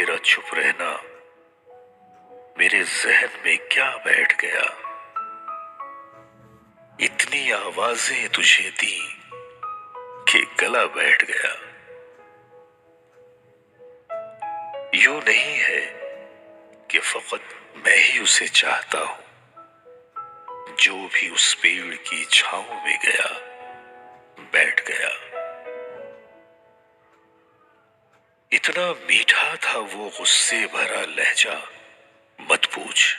تیرا چپ رہنا میرے ذہن میں کیا بیٹھ گیا، اتنی آوازیں تجھے دی کہ گلا بیٹھ گیا۔ یوں نہیں ہے کہ فقط میں ہی اسے چاہتا ہوں، جو بھی اس پیڑ کی چھاؤں میں گیا بیٹھ گیا۔ اتنا میٹھا تھا وہ غصے بھرا لہجہ، مت پوچھ۔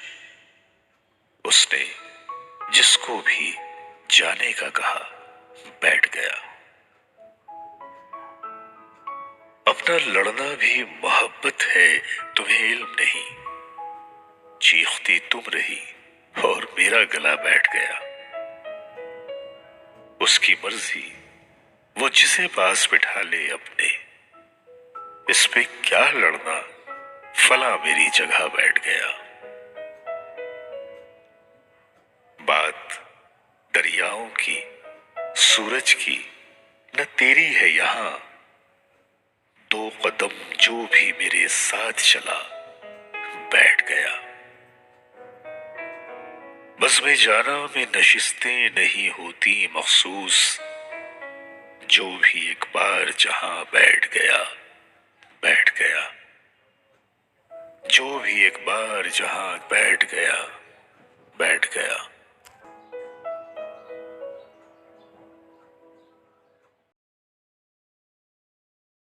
اس نے جس کو بھی جانے کا کہا بیٹھ گیا۔ اپنا لڑنا بھی محبت ہے، تمہیں علم نہیں۔ چیختی تم رہی اور میرا گلا بیٹھ گیا۔ اس کی مرضی، وہ جسے پاس بٹھا لے اپنے، اس پہ کیا لڑنا، فلاں میری جگہ بیٹھ گیا۔ بات دریاؤں کی، سورج کی نہ تیری ہے یہاں، دو قدم جو بھی میرے ساتھ چلا بیٹھ گیا۔ بزم جانا میں نشستیں نہیں ہوتی مخصوص، جو بھی ایک بار جہاں بیٹھ گیا بیٹھ گیا۔ جو بھی ایک بار جہاں بیٹھ گیا بیٹھ گیا۔